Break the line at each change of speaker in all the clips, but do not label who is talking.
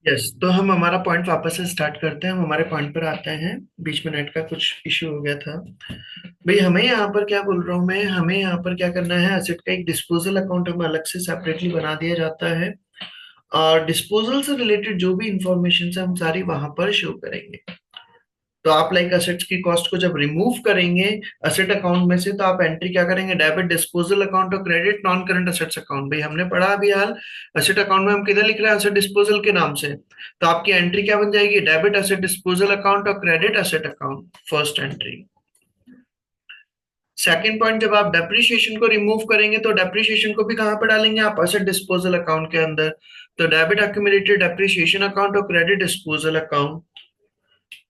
Yes, तो हम हमारा पॉइंट वापस से स्टार्ट करते हैं। हम हमारे पॉइंट पर आते हैं। बीच में नेट का कुछ इश्यू हो गया था। भाई हमें यहाँ पर क्या बोल रहा हूँ मैं, हमें यहाँ पर क्या करना है, एसेट का एक डिस्पोजल अकाउंट हमें अलग से सेपरेटली बना दिया जाता है। और डिस्पोजल से रिलेटेड जो भी इंफॉर्मेशन है हम सारी वहां पर शो करेंगे। तो आप लाइक असेट्स की कॉस्ट को जब रिमूव करेंगे असेट अकाउंट में से, तो आप एंट्री क्या करेंगे, डेबिट डिस्पोजल अकाउंट और credit non current assets account. भाई हमने पढ़ा अभी हाल, असेट अकाउंट में हम किधर लिख रहे हैं, असेट डिस्पोजल के नाम से। तो आपकी एंट्री क्या बन जाएगी, डेबिट असेट डिस्पोजल अकाउंट और credit asset account, first entry. Second point, जब आप डेप्रिसिएशन को रिमूव करेंगे तो डेप्रिसिएशन को भी कहां पर डालेंगे आप, असेट डिस्पोजल अकाउंट के अंदर। तो डेबिट अक्यूमुलेटेड डेप्रिसिएशन अकाउंट और क्रेडिट डिस्पोजल अकाउंट।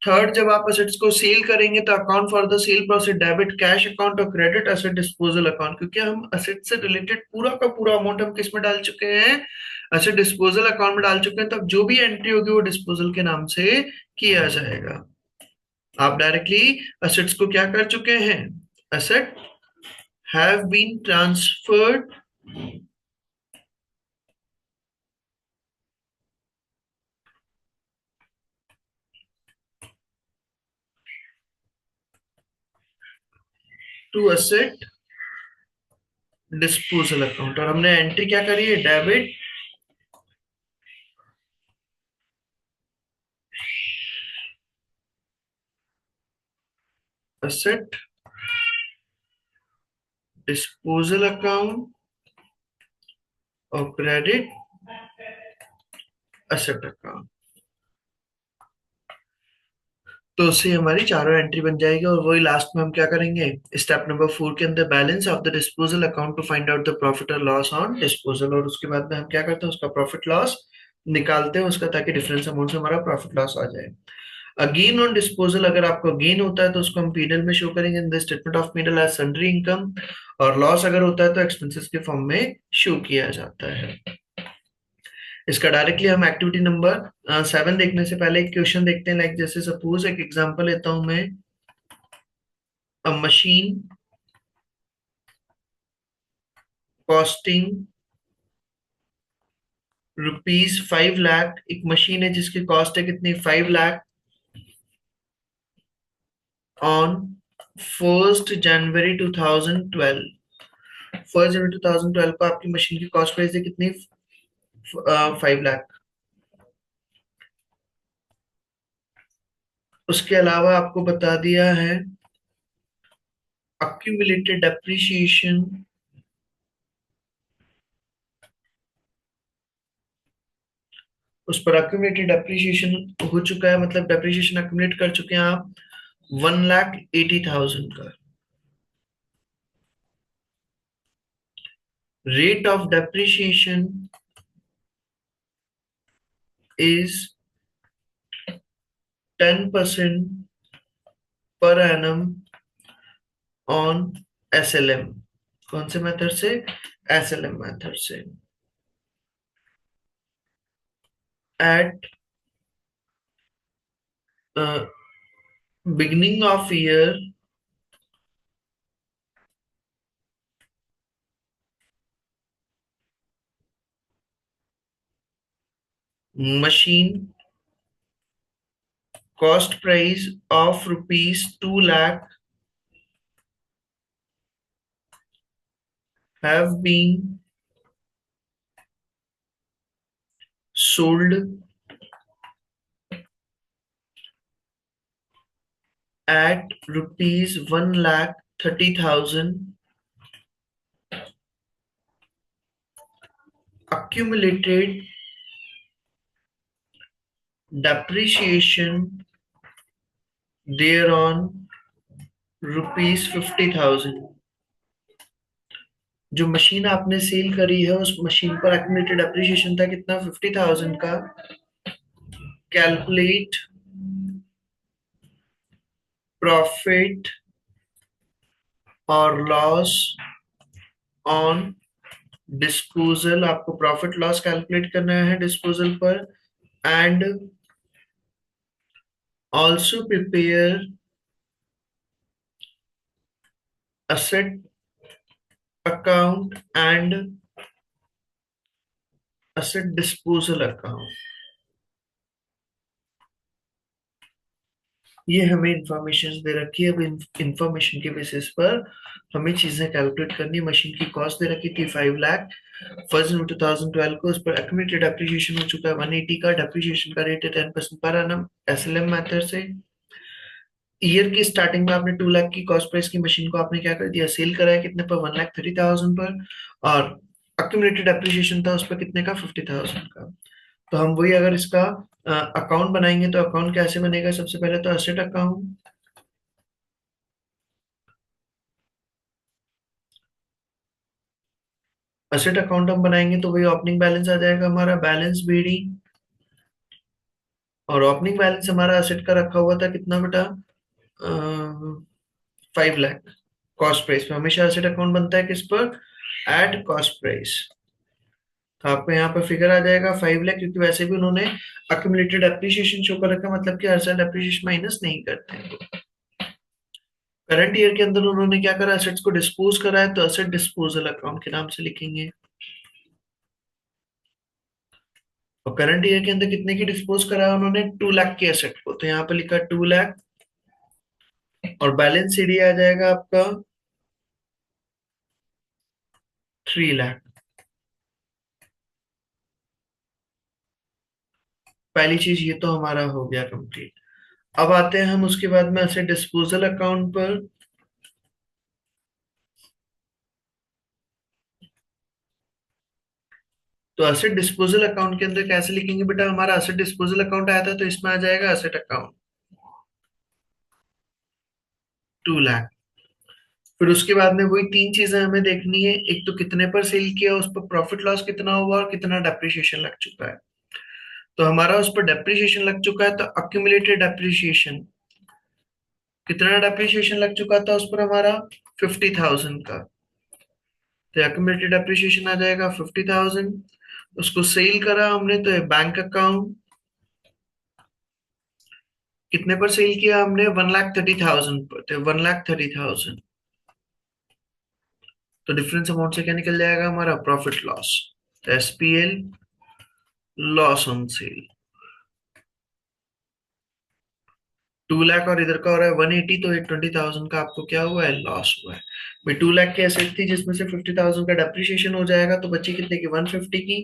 थर्ड, जब आप असेट्स को सेल करेंगे तो account for the sale process, debit cash account और क्रेडिट असेट डिस्पोजल अकाउंट। क्योंकि हम असेट से रिलेटेड पूरा का पूरा अमाउंट हम किस में डाल चुके हैं, असेट डिस्पोजल अकाउंट में डाल चुके हैं। तब जो भी एंट्री होगी वो डिस्पोजल के नाम से किया जाएगा। आप डायरेक्टली असेट्स को क्या कर चुके हैं, asset have been transferred to asset disposal account. और हमने एंट्री क्या करी है, डेबिट असेट डिस्पोजल अकाउंट और क्रेडिट असेट अकाउंट। तो उससे हमारी चारों एंट्री बन जाएगी। और वही लास्ट में हम क्या करेंगे, स्टेप नंबर 4 के अंदर, balance of the disposal account to find out the profit और लॉस ऑन डिस्पोजल। और उसके बाद में हम क्या करते हैं, उसका प्रॉफिट लॉस निकालते हैं उसका, ताकि डिफरेंस अमाउंट से हमारा प्रॉफिट लॉस आ जाए। अगेन ऑन डिस्पोजल, अगर आपको गेन होता है तो उसको हम पीनल में शो करेंगे in the statement of P and L as sundry income. और लॉस अगर होता है तो एक्सपेंसेस के फॉर्म में शो किया जाता है। इसका डायरेक्टली हम एक्टिविटी नंबर 7 देखने से पहले एक क्वेश्चन देखते हैं। लाइक जैसे सपोज एक एग्जांपल लेता हूं मैं, अ मशीन कॉस्टिंग ₹5 लाख। एक मशीन है जिसकी कॉस्ट है कितनी, 5 लाख, ऑन 1 जनवरी 2012। 1 जनवरी 2012 को आपकी मशीन की कॉस्ट प्राइस है कितनी, 5 लाख। उसके अलावा आपको बता दिया है अक्यूमुलेटेड डेप्रिसिएशन, उस पर अक्यूमुलेटेड डेप्रिसिएशन हो चुका है, मतलब डेप्रिसिएशन अक्यूमुलेट कर चुके हैं आप 1,80,000 का। Rate of depreciation is 10% per annum on SLM। कौन से मेथड से, SLM मेथड से। At beginning of year, machine cost price of ₹2 lakh have been sold at ₹1,30,000। accumulated depreciation thereon ₹50,000। जो मशीन आपने सेल करी है उस मशीन पर accumulated depreciation था कितना, 50,000 का। कैलकुलेट प्रॉफिट और लॉस ऑन डिस्पोजल। आपको प्रॉफिट लॉस कैलकुलेट करना है डिस्पोजल पर। And also prepare asset account and asset disposal account। ये हमें इंफॉर्मेशन दे रखी है। अब इंफॉर्मेशन के बेसिस पर हमें चीजें कैलकुलेट करनी है। मशीन की कॉस्ट दे रखी थी 5 लाख। 1 जनवरी 2012 को उस पर एक्यूमुलेटेड डेप्रिसिएशन हो चुका है 180 का। डेप्रिसिएशन का रेट है 10% पर एनम एसएलएम मेथड से। ईयर की स्टार्टिंग में आपने 2 लाख की कॉस्ट प्राइस की मशीन को आपने क्या कर दिया, सेल कराया कितने पर, 1,30,000 पर। और अक्यूमुलेटेड एप्रिसिएशन था उस पर कितने का, 50,000 का। तो हम वही अगर इसका अकाउंट बनाएंगे तो अकाउंट कैसे बनेगा, सबसे पहले तो असेट अकाउंट। असेट अकाउंट हम बनाएंगे तो वही ओपनिंग बैलेंस आ जाएगा हमारा, बैलेंस बीडी। और ओपनिंग बैलेंस हमारा असेट का रखा हुआ था कितना बेटा, 5 लाख। कॉस्ट प्राइस में हमेशा एसेट अकाउंट बनता है किस पर, एट कॉस्ट प्राइस। तो आपको यहाँ पर फिगर आ जाएगा 5 लाख, क्योंकि वैसे भी उन्होंने अक्यूमुलेटेड एप्रिसिएशन शो कर रखा है, मतलब कि हर साल एप्रिसिएशन माइनस नहीं करते हैं। करंट ईयर के अंदर उन्होंने क्या करा, एसेट्स को डिस्पोज करा है, तो एसेट डिस्पोजल अकाउंट के नाम से लिखेंगे। और करंट ईयर के अंदर कितने की डिस्पोज करा है उन्होंने, 2 लाख के एसेट को, तो यहाँ पर लिखा 2 लाख। और बैलेंस सीडी आ जाएगा आपका 3 लाख। पहली चीज ये तो हमारा हो गया कंप्लीट। अब आते हैं हम उसके बाद में एसेट डिस्पोजल अकाउंट पर। तो एसेट डिस्पोजल अकाउंट के अंदर कैसे लिखेंगे बेटा, हमारा एसेट डिस्पोजल अकाउंट आया था तो इसमें आ जाएगा एसेट अकाउंट 2 लाख। फिर उसके बाद में वही तीन चीजें हमें देखनी है, एक तो कितने पर सेल किया, उस पर प्रॉफिट लॉस कितना हुआ, और कितना डेप्रिसिएशन लग चुका है। तो हमारा उस पर डेप्रिसिएशन लग चुका है, तो अक्यूमुलेटेड डेप्रिसिएशन, कितना डेप्रिसिएशन लग चुका था उस पर हमारा, 50,000 का। तो अक्यूमुलेटेड डेप्रिसिएशन आ जाएगा 50,000। उसको सेल करा हमने तो बैंक अकाउंट, कितने पर सेल किया हमने, 1,30,000 पर, तो 1,30,000। तो डिफरेंस अमाउंट से क्या निकल जाएगा हमारा, प्रॉफिट लॉस। तो SPL, loss on sale. 2 lakh और इधर का हो रहा है 180, तो 20,000 का आपको क्या हुआ है, लॉस हुआ है। भाई 2 लाख की एसेट थी जिसमें से 50,000 का डेप्रिसिएशन हो जाएगा, तो बची कितने की, 150 की।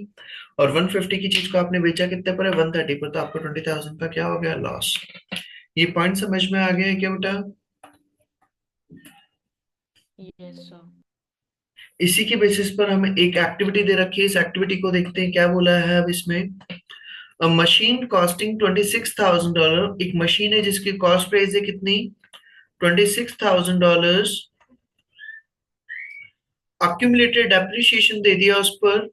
और 150 की चीज को आपने बेचा कितने पर है, 130 पर, तो आपको 20,000 का क्या हो गया, लॉस। ये पॉइंट समझ में आ गया है क्या बेटा।
Yes sir.
इसी के बेसिस पर हमें एक एक्टिविटी दे रखी है, इस एक्टिविटी को देखते हैं क्या बोला है अब इसमें। मशीन कॉस्टिंग $26,000, एक मशीन है जिसकी कॉस्ट प्राइस है कितनी, $26,000। अक्यूमुलेटेड डेप्रिसिएशन दे दिया उस पर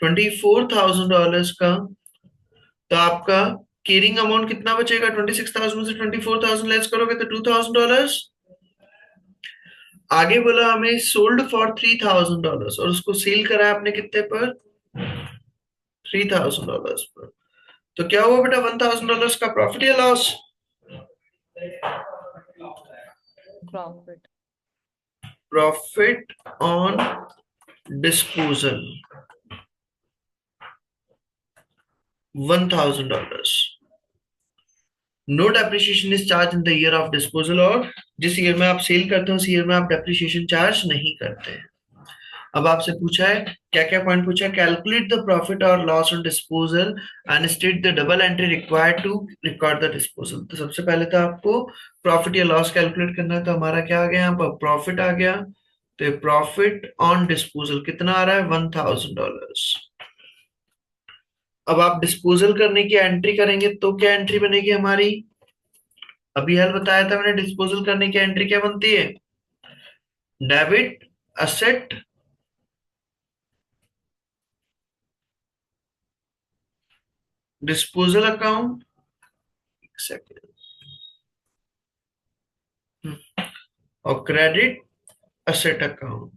$24,000 का। तो आपका केरिंग अमाउंट कितना बचेगा, 26,000 में से 24,000 लेस करोगे तो $2,000। आगे बोला हमें सोल्ड फॉर $3,000, और उसको सेल करा है आपने कितने पर, $3,000 पर। तो क्या हुआ बेटा, $1,000 का प्रॉफिट या loss,
profit.
Profit on disposal, $1,000। No depreciation is charge in the year of disposal, और जिस ईयर में आप सेल करते हो उस ईयर में आप डेप्रिसिएशन चार्ज नहीं करते हैं। अब आपसे पूछा है, क्या क्या पॉइंट पूछा है, कैलकुलेट द प्रॉफिट और loss on disposal and state the double entry required to record the disposal. तो सबसे पहले तो आपको प्रॉफिट या लॉस कैलकुलेट करना है, तो हमारा क्या आ गया यहाँ पर, प्रॉफिट आ गया। तो प्रॉफिट ऑन डिस्पोजल कितना आ रहा है, $1,000। अब आप डिस्पोजल करने की एंट्री करेंगे तो क्या एंट्री बनेगी हमारी, अभी हाल बताया था मैंने, डिस्पोजल करने की एंट्री क्या बनती है, डेबिट असेट डिस्पोजल अकाउंट, और क्रेडिट असेट अकाउंट।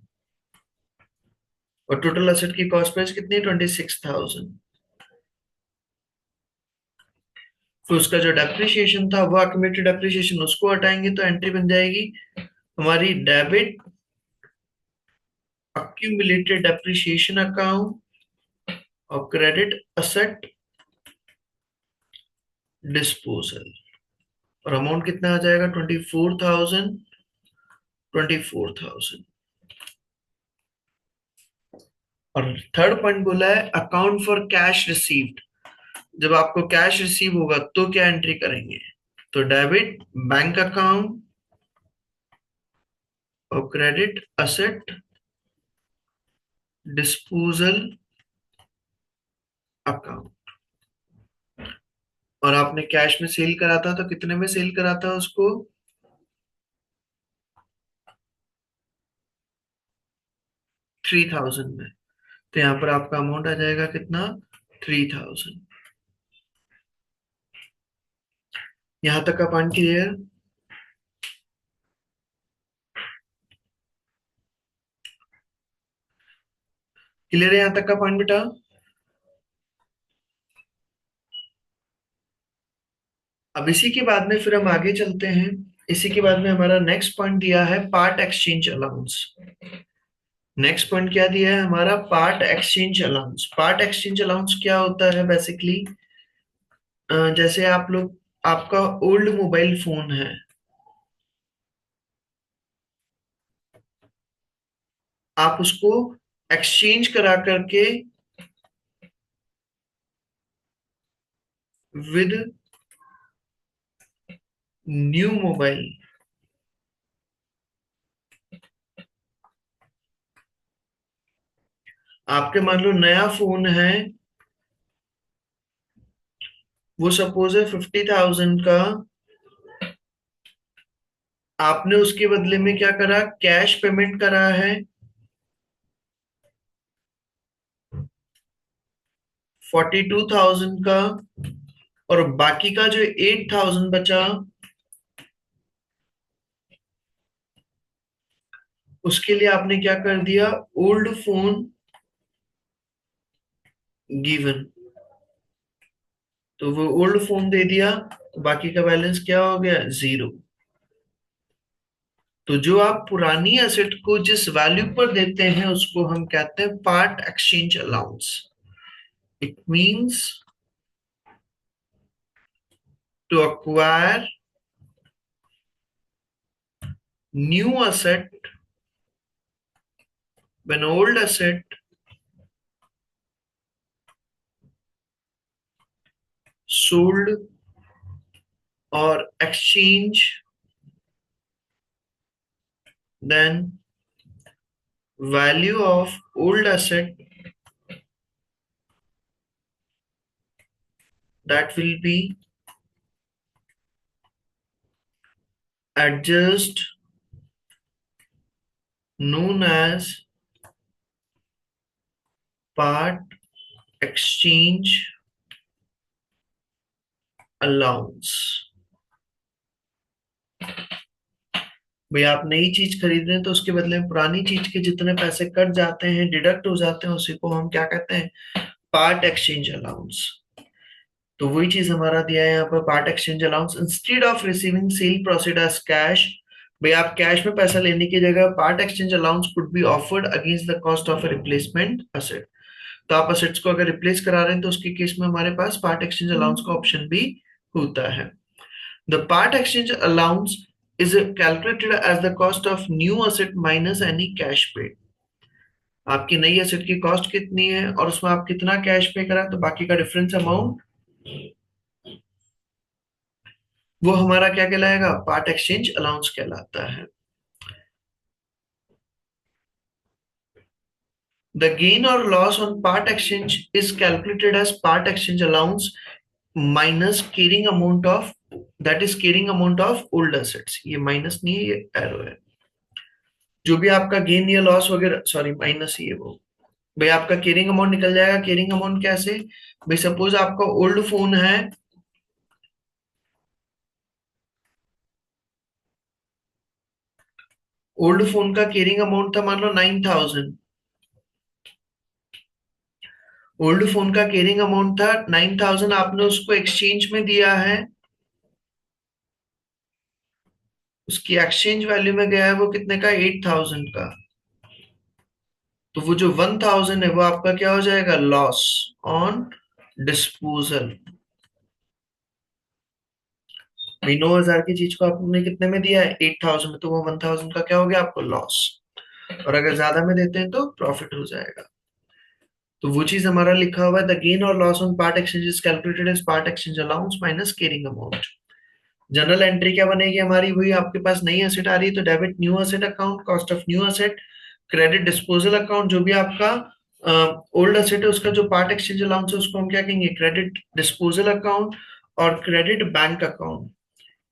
और टोटल असेट की कॉस्ट प्राइस कितनी है, 26,000। फिर उसका जो डेप्रिसिएशन था वो अक्यूमुलेटेड डेप्रिसिएशन, उसको हटाएंगे तो एंट्री बन जाएगी हमारी डेबिट अक्यूमुलेटेड डेप्रिसिएशन अकाउंट और क्रेडिट असेट डिस्पोजल, और अमाउंट कितना आ जाएगा? 24,000, 24,000। और थर्ड पॉइंट बोला है अकाउंट फॉर कैश रिसीव्ड। जब आपको कैश रिसीव होगा तो क्या एंट्री करेंगे? तो डेबिट बैंक अकाउंट और क्रेडिट असेट डिस्पोजल अकाउंट। और आपने कैश में सेल करा था तो कितने में सेल करा था उसको? 3,000 में। तो यहाँ पर आपका अमाउंट आ जाएगा कितना? 3,000। यहां तक का पॉइंट क्लियर? क्लियर है यहाँ तक का पॉइंट बेटा? अब इसी के बाद में फिर हम आगे चलते हैं। इसी के बाद में हमारा नेक्स्ट पॉइंट दिया है part exchange allowance. Next point क्या दिया है हमारा? Part exchange allowance. Part exchange allowance क्या होता है बेसिकली? जैसे आप लोग, आपका ओल्ड मोबाइल फोन है, आप उसको एक्सचेंज करा करके विद न्यू मोबाइल, आपके मान लो नया फोन है, वो सपोज है 50,000 का, आपने उसके बदले में क्या करा? कैश पेमेंट करा है 42,000 का, और बाकी का जो 8,000 बचा उसके लिए आपने क्या कर दिया? Old phone given. तो वो ओल्ड फोन दे दिया, तो बाकी का बैलेंस क्या हो गया? जीरो। तो जो आप पुरानी एसेट को जिस वैल्यू पर देते हैं उसको हम कहते हैं part exchange allowance. It means to acquire new asset when old asset sold or exchange, then value of old asset that will be adjust, known as part exchange allowance। भाई आप नई चीज खरीद रहे हैं तो उसके बदले में पुरानी चीज के जितने पैसे कट जाते हैं, डिडक्ट हो जाते हैं, उसी को हम क्या कहते हैं? Part exchange allowance. तो वही चीज हमारा दिया है यहाँ पर, part exchange allowance instead of receiving sale proceed as cash. भाई आप कैश में पैसा लेने की जगह part exchange allowance could be offered against the cost of a replacement asset. तो आप असेट्स को अगर रिप्लेस करा रहे हैं तो उसके केस में हमारे पास पार्ट एक्सचेंज अलाउंस का ऑप्शन भी होता है। The part exchange allowance is calculated as the cost of new asset minus any cash paid। आपकी नई एसेट की कॉस्ट कितनी है और उसमें आप कितना कैश पे करा, तो बाकी का डिफरेंस अमाउंट वो हमारा क्या कहलाएगा? पार्ट एक्सचेंज अलाउंस कहलाता है। द गेन और loss on part exchange is calculated as part exchange allowance minus carrying amount of, that is carrying amount of old assets. ये माइनस नहीं है, ये एरो है। जो भी आपका गेन या लॉस वगैरह, सॉरी माइनस ही है वो। भाई आपका कैरिंग अमाउंट निकल जाएगा। कैरिंग अमाउंट कैसे? भाई सपोज आपका ओल्ड फोन है, ओल्ड फोन का कैरिंग अमाउंट था मान लो 9,000। ओल्ड फोन का कैरिंग अमाउंट था 9,000, आपने उसको एक्सचेंज में दिया है, उसकी एक्सचेंज वैल्यू में गया है वो कितने का? 8,000 का। तो वो जो 1,000 है वो आपका क्या हो जाएगा? Loss on disposal. भाई 9,000 की चीज को आपने कितने में दिया है, 8,000 में, तो वो 1,000 का क्या हो गया आपको, लॉस। और अगर ज्यादा में देते हैं तो प्रॉफिट हो जाएगा। तो वो चीज हमारा लिखा हुआ है, द गेन और loss on part exchange is calculated as part exchange allowance minus carrying amount. Journal entry क्या बनेगी हमारी, वही आपके पास नई एसेट आ रही है तो debit new asset account, cost of new asset, credit disposal account, जो भी आपका ओल्ड एसेट है उसका जो पार्ट एक्सचेंज अलाउंस है उसको हम क्या कहेंगे, क्रेडिट डिस्पोजल अकाउंट, और क्रेडिट बैंक अकाउंट,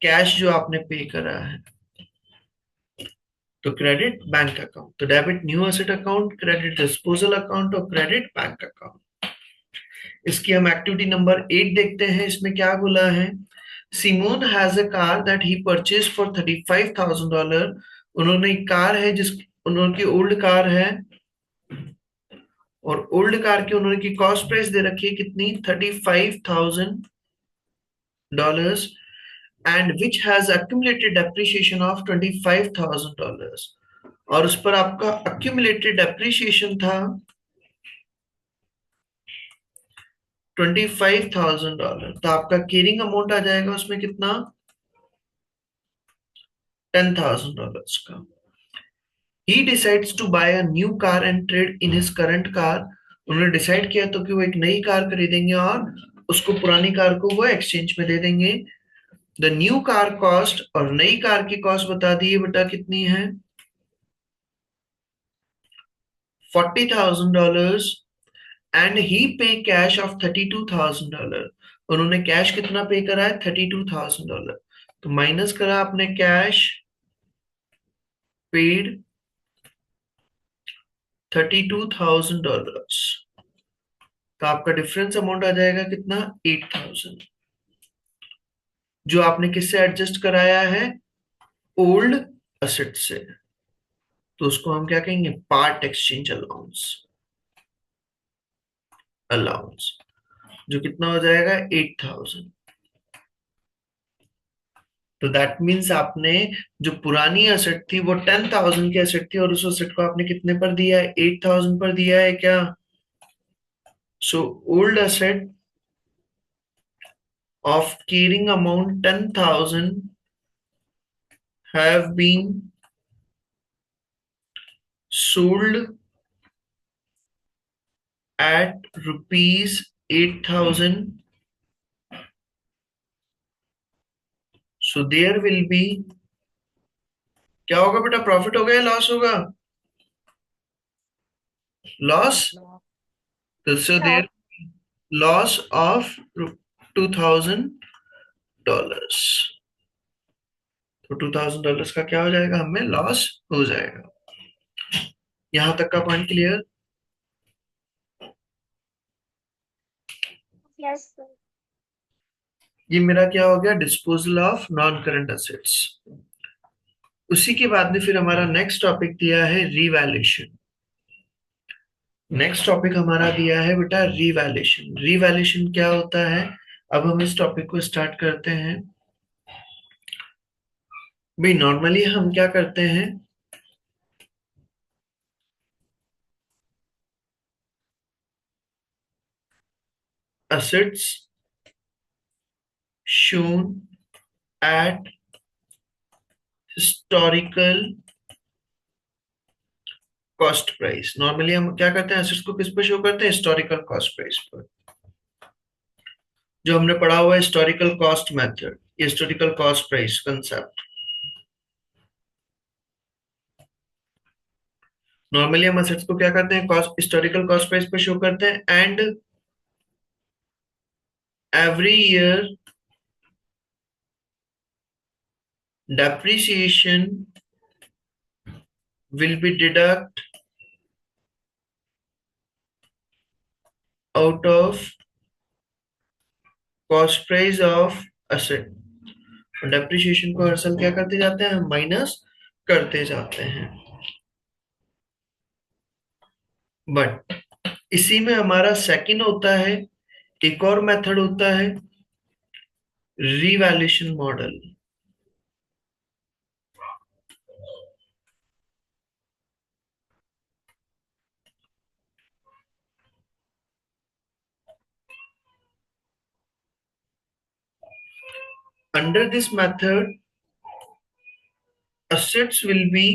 कैश जो आपने पे करा है, तो क्रेडिट बैंक अकाउंट। तो debit new asset account, credit disposal account और क्रेडिट बैंक अकाउंट। इसकी हम एक्टिविटी नंबर 8 देखते हैं। इसमें क्या बोला है, Simon has a car that he purchase for $35,000। उन्होंने एक कार है जिस, उन्होंने ओल्ड कार है, और ओल्ड कार की उन्होंने की कॉस्ट प्राइस दे रखी है कितनी, $35,000, and which has accumulated depreciation of $25,000। और उस पर आपका accumulated depreciation था $25,000। तो आपका केयरिंग अमाउंट आ जाएगा उसमें कितना, $10,000 का। He decides to buy a new car and trade in his current car. उन्होंने डिसाइड किया तो कि वो एक नई कार खरीदेंगे और उसको पुरानी कार को वो एक्सचेंज में दे देंगे। द न्यू कार कॉस्ट, और नई कार की कॉस्ट बता दिए बेटा कितनी है, $40,000, एंड ही पे कैश ऑफ $32,000। उन्होंने कैश कितना पे करा है, $32,000। तो माइनस करा आपने कैश पेड $32,000, तो आपका डिफरेंस अमाउंट आ जाएगा कितना, 8,000, जो आपने किससे एडजस्ट कराया है, ओल्ड असेट से। तो उसको हम क्या कहेंगे, पार्ट एक्सचेंज अलाउंस, अलाउंस, जो कितना हो जाएगा, 8,000। तो दैट मीन्स आपने जो पुरानी एसेट थी वो 10,000 की एसेट थी, और उस एसेट को आपने कितने पर दिया है, 8,000 पर दिया है क्या। So old asset of carrying amount 10,000 have been sold at rupees 8,000. So there will be, क्या होगा बेटा, प्रॉफिट होगा या लॉस होगा, लॉस।
No.
तो सो देयर लॉस ऑफ $2,000। तो $2,000 का क्या हो जाएगा, हमें लॉस हो जाएगा। यहां तक का पॉइंट क्लियर।
Yes, sir.
ये मेरा क्या हो गया, disposal of non current assets. उसी के बाद में फिर हमारा नेक्स्ट टॉपिक दिया है रीवैल्यूएशन। नेक्स्ट टॉपिक हमारा दिया है बेटा रीवैल्यूएशन। रीवैल्यूएशन क्या होता है, अब हम इस टॉपिक को स्टार्ट करते हैं। भाई नॉर्मली हम क्या करते हैं, assets shown at historical cost price. Normally हम क्या करते हैं, एसेट्स को किस पे शो करते हैं, हिस्टोरिकल कॉस्ट प्राइस पर, जो हमने पढ़ा हुआ है historical cost method, historical cost price concept. Normally हम एसेट्स को क्या करते हैं, कॉस्ट, हिस्टोरिकल कॉस्ट प्राइस पे शो करते हैं, and every year depreciation will be deduct out of cost price of asset। Depreciation को हर साल क्या करते जाते हैं, हम माइनस करते जाते हैं। बट इसी में हमारा सेकंड होता है, एक और मेथड होता है revaluation model. Under this method, assets will be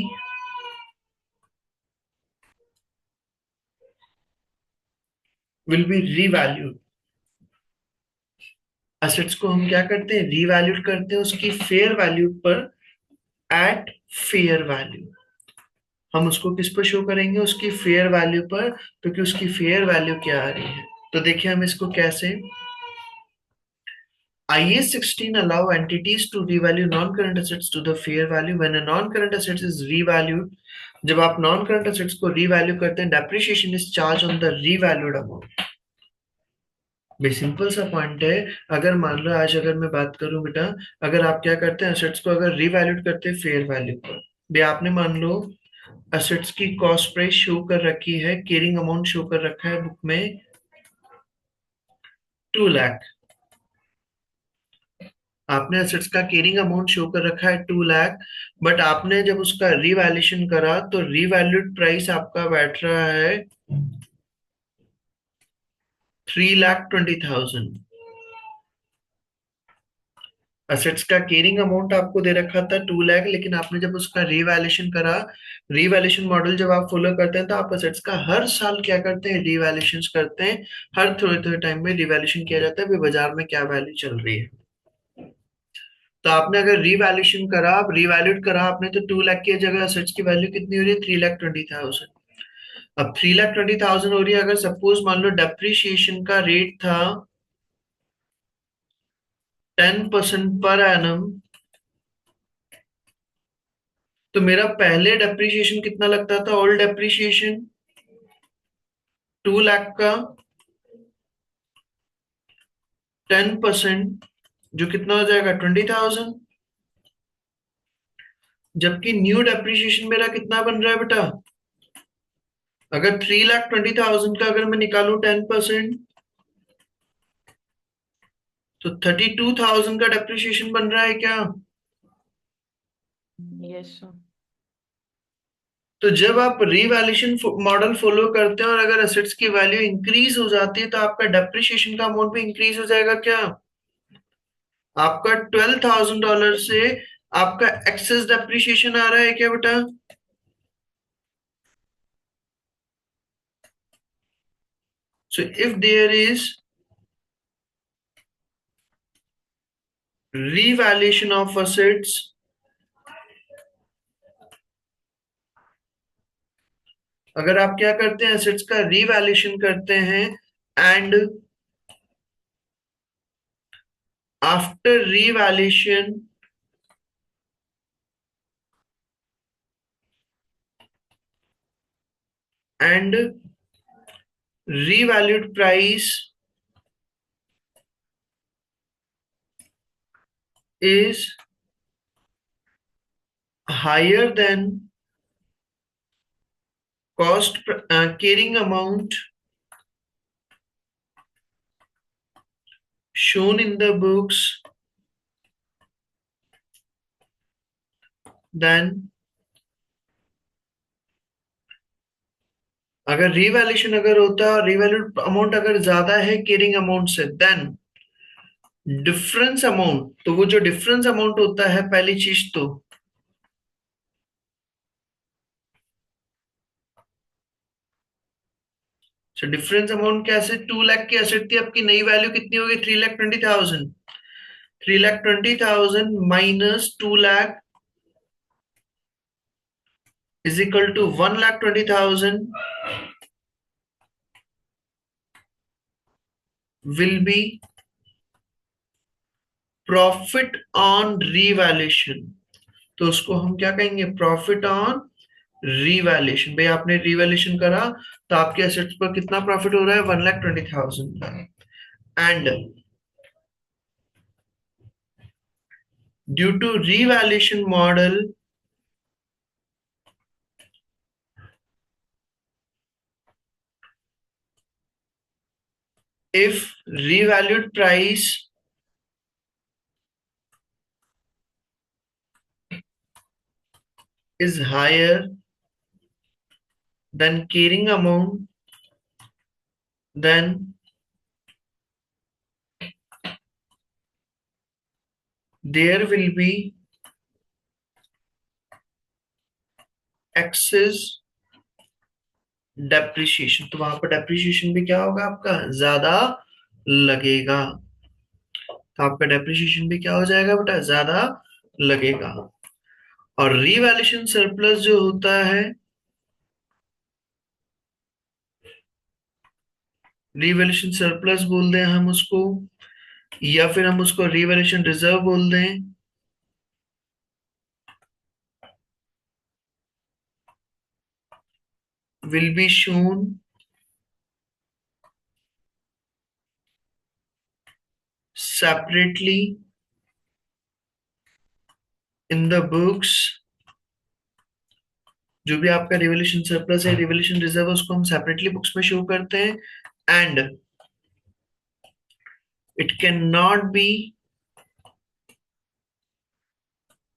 revalued. Assets को हम क्या करते हैं, रीवैल्यूड करते हैं उसकी फेयर वैल्यू पर, एट फेयर वैल्यू। हम उसको किस पर शो करेंगे, उसकी फेयर वैल्यू पर, क्योंकि उसकी फेयर वैल्यू क्या आ रही है। तो देखिए हम इसको कैसे, IAS 16 allow entities to revalue non-current assets to the fair value when a non-current asset is revalued। जब आप नॉन करंट असेट्स को रीवैल्यू करते हैं, depreciation is charge on the revalued amount. भाई सिंपल सा पॉइंट है। अगर मान लो आज अगर मैं बात करूं बेटा, अगर आप क्या करते हैं, असेट्स को अगर रीवैल्यूड करते हैं फेयर वैल्यू पर, भाई आपने मान लो असेट्स की कॉस्ट प्राइस शो कर रखी है, केयरिंग अमाउंट शो कर रखा है बुक में 2 लाख। आपने असेट्स का केयरिंग अमाउंट शो कर रखा है 2 लाख, बट आपने जब उसका रीवैल्यूएशन करा तो रीवैल्यूड प्राइस आपका बैठ रहा है 3,20,000। असेट्स का केयरिंग अमाउंट आपको दे रखा था 2 लाख, लेकिन आपने जब उसका रीवैल्यूएशन करा, रीवैल्यूएशन मॉडल जब आप फॉलो करते हैं तो आप असेट्स का हर साल क्या करते हैं, रीवैल्यूएशन करते हैं। हर थोड़े थोड़े टाइम में रीवैल्यूएशन किया जाता है, भाई बाजार में क्या वैल्यू चल रही है। तो आपने अगर रीवैल्यूएशन करा, आप रीवैल्यूड करा आपने, तो 2 लाख की जगह असेट्स की वैल्यू कितनी हो रही है, 3,20,000। अब 3,20,000 हो रही है, अगर सपोज मान लो डेप्रिसिएशन का रेट था 10% पर एनम, तो मेरा पहले डेप्रिसिएशन कितना लगता था, ओल्ड डेप्रिसिएशन 2 लाख का 10%, जो कितना हो जाएगा 20,000। जबकि न्यू डेप्रिसिएशन मेरा कितना बन रहा है बेटा, अगर 3,20,000 का अगर मैं निकालूं 10%, तो 32,000 का डेप्रिसिएशन बन रहा है क्या।
Yes sir.
तो जब आप रीवैल्यूएशन मॉडल फॉलो करते हैं और अगर असेट्स की वैल्यू इंक्रीज हो जाती है, तो आपका डेप्रिसिएशन का अमाउंट भी इंक्रीज हो जाएगा क्या। आपका $12,000 से आपका एक्सेस डेप्रिसिएशन आ रहा है क्या बेटा। So if there is revaluation of assets, अगर आप क्या करते हैं, एसेट्स का रीवैल्यूएशन करते हैं, and after revaluation and revalued price is higher than cost carrying amount shown in the books, then अगर रीवैल्यूएशन अगर होता है और रीवैल्यूड अमाउंट अगर ज्यादा है केयरिंग अमाउंट से, देन डिफरेंस अमाउंट, तो वो जो डिफरेंस अमाउंट होता है, पहली चीज तो डिफरेंस अमाउंट कैसे, 2 लाख की एसेट थी, आपकी नई वैल्यू कितनी होगी, 3,20,000। 3,20,000 minus 2 lakh is equal to 1,20,000 will be profit on revaluation. तो उसको हम क्या कहेंगे, प्रॉफिट ऑन रीवैल्यूएशन। भाई आपने रीवैल्यूएशन करा तो आपके एसेट्स पर कितना प्रॉफिट हो रहा है, 1,20,000 का। And due to revaluation model, if revalued price is higher than carrying amount, then there will be excess depreciation, तो वहां पर डेप्रिसिएशन भी क्या होगा, आपका ज्यादा लगेगा। तो आपका डेप्रिसिएशन भी क्या हो जाएगा बेटा, ज्यादा लगेगा। और रीवैल्यूएशन सरप्लस जो होता है, रीवैल्यूएशन सरप्लस बोल दें हम उसको, या फिर हम उसको रीवैल्यूएशन रिजर्व बोल दें, will be shown separately in the books. जो भी आपका रिवॉल्यूशन सरप्लस है, रिवॉल्यूशन रिजर्व, उसको हम सेपरेटली बुक्स में शो करते हैं। And it can not be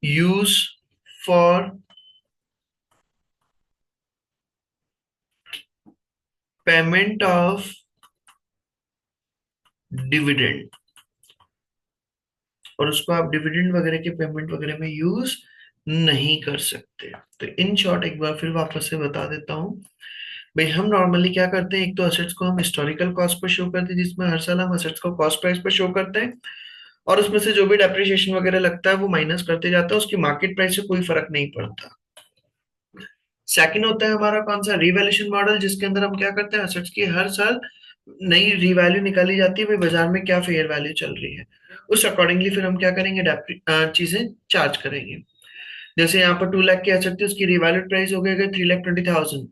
use for payment of dividend, और उसको आप डिविडेंड वगैरह के पेमेंट वगैरह में यूज नहीं कर सकते। तो इन शॉर्ट एक बार फिर वापस से बता देता हूँ। भाई हम नॉर्मली क्या करते हैं, एक तो असेट्स को हम हिस्टोरिकल कॉस्ट पर शो करते हैं, जिसमें हर साल हम असेट्स को कॉस्ट प्राइस पर शो करते हैं, और उसमें से जो भी डेप्रिसिएशन वगैरह लगता है वो माइनस करते जाता है, उसकी मार्केट प्राइस से कोई फर्क नहीं पड़ता। सेकंड होता है हमारा कौन सा, रिवैल्यूएशन मॉडल, जिसके अंदर हम क्या करते हैं, असेट्स की हर साल नई रिवैल्यू निकाली जाती है, भाई बाजार में क्या फेयर वैल्यू चल रही है, उस अकॉर्डिंगली फिर हम क्या करेंगे, चीजें चार्ज करेंगे। जैसे यहाँ पर 2 लाख की एसेट थी, उसकी रिवैल्यूड प्राइस हो गई 3,20,000,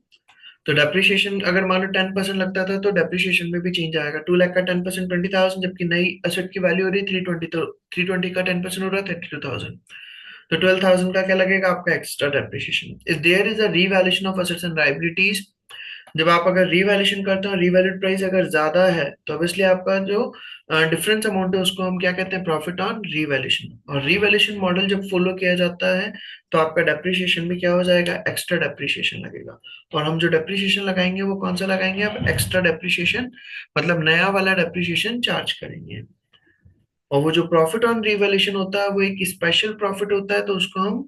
तो डेप्रिसिएशन अगर मान लो 10% लगता था, तो डेप्रिसिएशन में भी चेंज आएगा। 2 लाख का 10% 20,000, जबकि नई एसेट की वैल्यू हो रही है 320, तो 320 का 10% हो रहा है 32,000, तो 12,000 का क्या लगेगा आपका extra depreciation. If there is a revaluation of assets and liabilities, जब आप अगर रीवैल्यूएशन करते हो, रीवैल्यूड प्राइस अगर ज्यादा है, तो ऑब्वियसली आपका जो डिफरेंस अमाउंट है उसको हम क्या कहते हैं, प्रॉफिट ऑन रीवैल्यूएशन। और रीवैल्यूएशन मॉडल जब फॉलो किया जाता है, तो आपका डेप्रिसिएशन भी क्या हो जाएगा, एक्स्ट्रा डेप्रिसिएशन लगेगा। और हम जो डेप्रिसिएशन लगाएंगे वो कौन सा लगाएंगे, आप एक्स्ट्रा डेप्रिसिएशन, मतलब नया वाला डेप्रिसिएशन चार्ज करेंगे। और वो जो प्रॉफिट ऑन रिवैल्यूएशन होता है वो एक स्पेशल प्रॉफिट होता है, तो उसको हम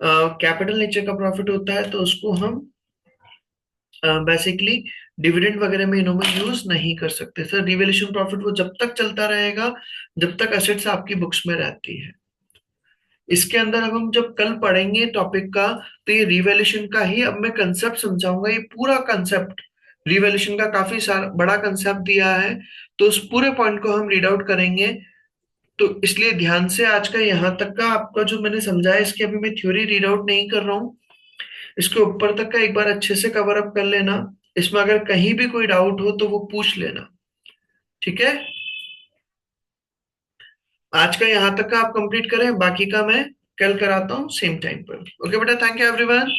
कैपिटल नेचर का प्रॉफिट होता है, तो उसको हम बेसिकली डिविडेंड वगैरह में इन्होंने यूज नहीं कर सकते सर। रिवैल्यूएशन प्रॉफिट वो जब तक चलता रहेगा जब तक एसेट्स आपकी बुक्स में रहती है। इसके अंदर अब हम जब कल पढ़ेंगे टॉपिक का, तो ये रिवैल्यूएशन का ही अब मैं कंसेप्ट समझाऊंगा। ये पूरा कंसेप्ट रिवैल्यूएशन का काफी सारा बड़ा कंसेप्ट दिया है, तो उस पूरे पॉइंट को हम रीड आउट करेंगे। तो इसलिए ध्यान से आज का यहाँ तक का आपका जो मैंने समझाया, इसकी अभी मैं थ्योरी रीड आउट नहीं कर रहा हूँ, इसके ऊपर तक का एक बार अच्छे से कवर अप कर लेना। इसमें अगर कहीं भी कोई डाउट हो तो वो पूछ लेना, ठीक है। आज का यहाँ तक का आप कंप्लीट करें, बाकी का मैं कल कराता हूँ सेम टाइम पर। ओके बेटा, थैंक यू एवरीवन।